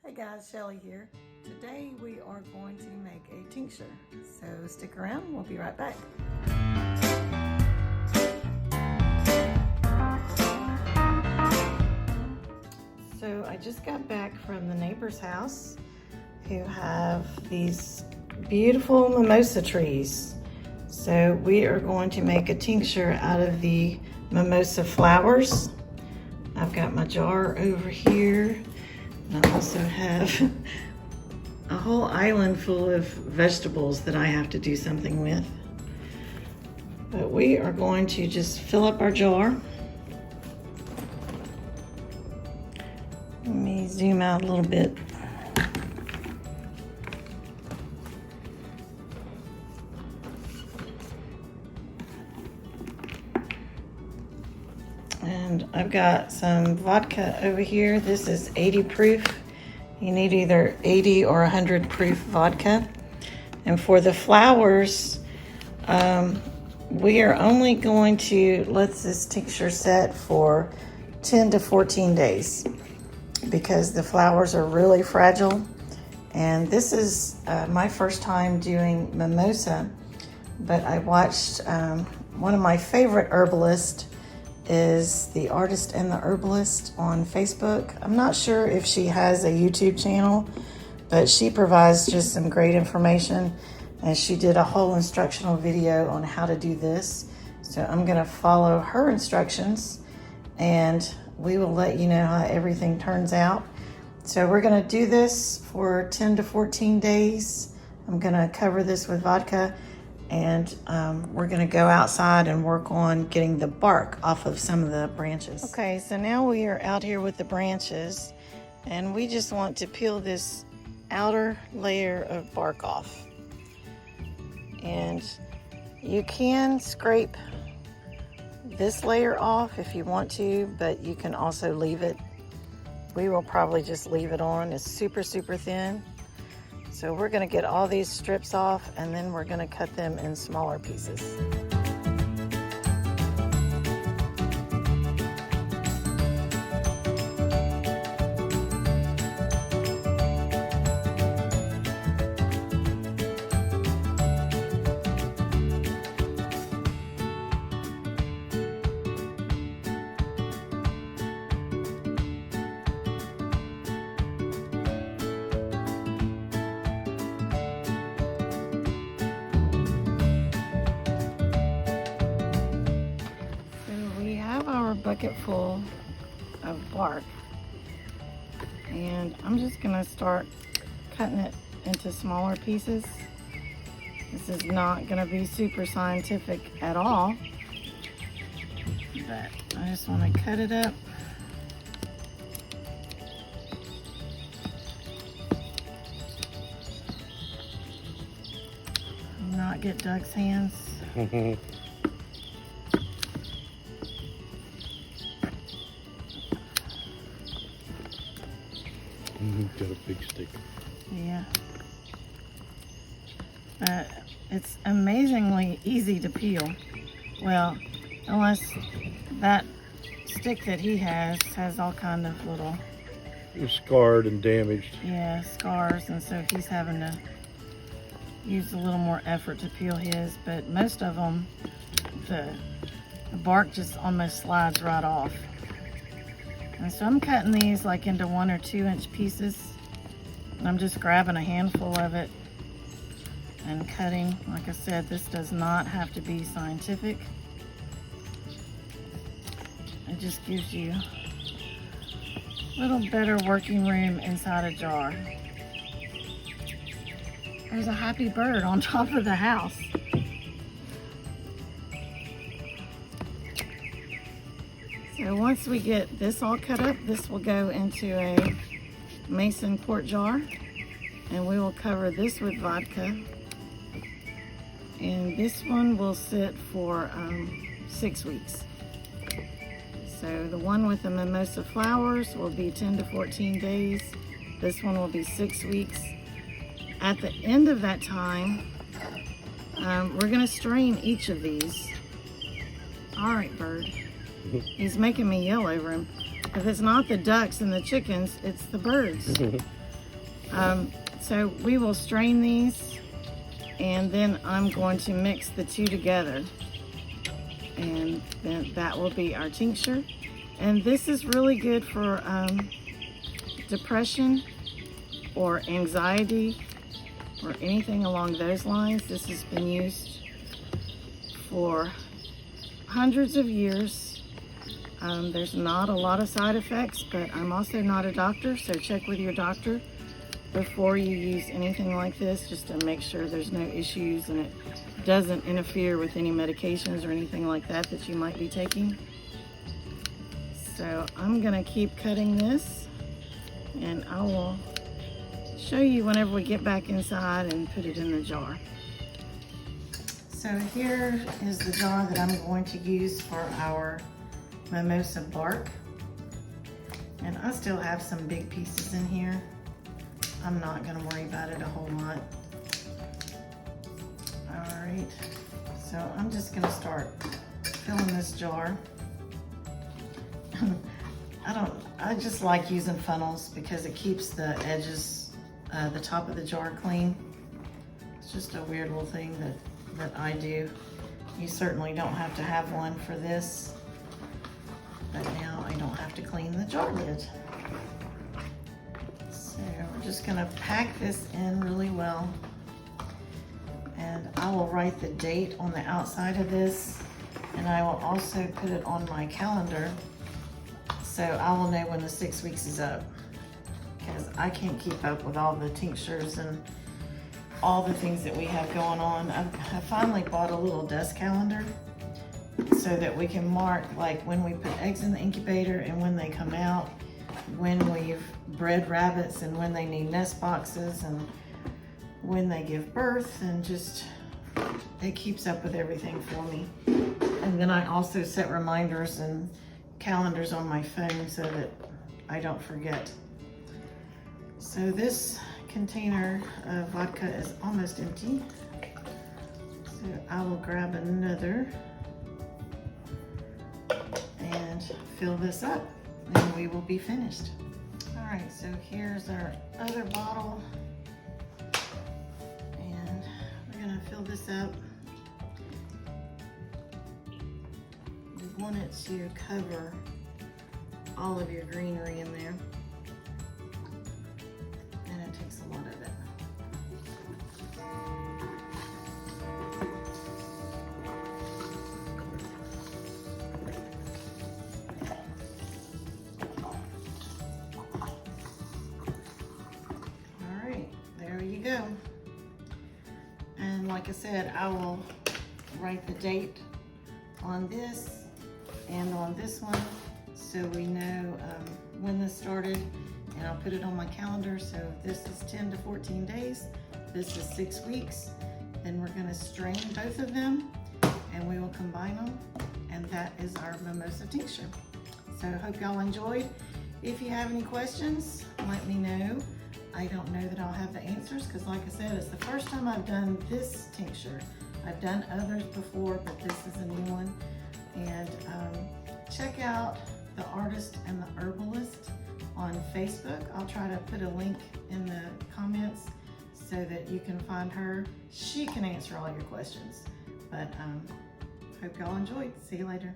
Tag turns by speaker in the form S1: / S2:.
S1: Hey guys, Shelly here. Today we are going to make a tincture, so stick around, we'll be right back. So I just got back from the neighbor's house who have these beautiful mimosa trees. So we are going to make a tincture out of the mimosa flowers. I've got my jar over here. And I also have a whole island full of vegetables that I have to do something with. But we are going to just fill up our jar. Let me zoom out a little bit. And I've got some vodka over here. This is 80 proof. You need either 80 or 100 proof vodka. And for the flowers, we are only going to let this tincture set for 10 to 14 days because the flowers are really fragile. And this is my first time doing mimosa, but I watched one of my favorite herbalists is The Artist and the Herbalist on Facebook. I'm not sure if she has a YouTube channel, but she provides just some great information, and she did a whole instructional video on how to do this. So I'm gonna follow her instructions and we will let you know how everything turns out. So we're gonna do this for 10 to 14 days. I'm gonna cover this with vodka, and we're gonna go outside and work on getting the bark off of some of the branches. Okay, so now we are out here with the branches, and we just want to peel this outer layer of bark off. And you can scrape this layer off if you want to, but you can also leave it. We will probably just leave it on. It's super, super thin. So we're gonna get all these strips off, and then we're gonna cut them in smaller pieces. Bucket full of bark, and I'm just gonna start cutting it into smaller pieces. This is not gonna be super scientific at all, but I just want to cut it up. Not get Doug's hands.
S2: Got a big stick.
S1: Yeah. But it's amazingly easy to peel. Well, unless that stick that he has all kind of little...
S2: It's scarred and damaged.
S1: Yeah, scars, and so he's having to use a little more effort to peel his, but most of them, the bark just almost slides right off. And so I'm cutting these like into 1 or 2 inch pieces. And I'm just grabbing a handful of it and cutting. Like I said, this does not have to be scientific. It just gives you a little better working room inside a jar. There's a happy bird on top of the house. So once we get this all cut up, this will go into a mason quart jar, and we will cover this with vodka. And this one will sit for 6 weeks. So the one with the mimosa flowers will be 10 to 14 days. This one will be 6 weeks. At the end of that time, we're gonna strain each of these. All right, bird. He's making me yell over him. If it's not the ducks and the chickens, it's the birds. So we will strain these, and then I'm going to mix the two together, and then that will be our tincture. And this is really good for depression or anxiety or anything along those lines. This has been used for hundreds of years. There's not a lot of side effects, but I'm also not a doctor, so check with your doctor before you use anything like this, just to make sure there's no issues and it doesn't interfere with any medications or anything like that that you might be taking. So I'm gonna keep cutting this, and I will show you whenever we get back inside and put it in the jar. So here is the jar that I'm going to use for our mimosa bark. And I still have some big pieces in here. I'm not gonna worry about it a whole lot. All right, so I'm just gonna start filling this jar. I just like using funnels because it keeps the edges, the top of the jar clean. It's just a weird little thing that I do. You certainly don't have to have one for this, but now I don't have to clean the jar lid. So we're just gonna pack this in really well. And I will write the date on the outside of this, and I will also put it on my calendar so I will know when the 6 weeks is up, because I can't keep up with all the tinctures and all the things that we have going on. I finally bought a little desk calendar so that we can mark like when we put eggs in the incubator and when they come out, when we've bred rabbits and when they need nest boxes, and when they give birth, and just it keeps up with everything for me. And then I also set reminders and calendars on my phone so that I don't forget. So this container of vodka is almost empty. So I will grab another and fill this up, and we will be finished. All right, so here's our other bottle, and we're gonna fill this up. We want it to cover all of your greenery in there, and it takes a lot of it. All right, there you go. And like I said, I will write the date on this and on this one so we know when this started, and I'll put it on my calendar. So this is 10 to 14 days, this is 6 weeks. Then we're gonna strain both of them and we will combine them, and that is our mimosa tincture. So I hope y'all enjoyed. If you have any questions, let me know. I don't know that I'll have the answers because, like I said, it's the first time I've done this tincture. I've done others before, but this is a new one. And check out the Artist and the Herbalist on Facebook. I'll try to put a link in the comments so that you can find her. She can answer all your questions. But hope y'all enjoyed. See you later.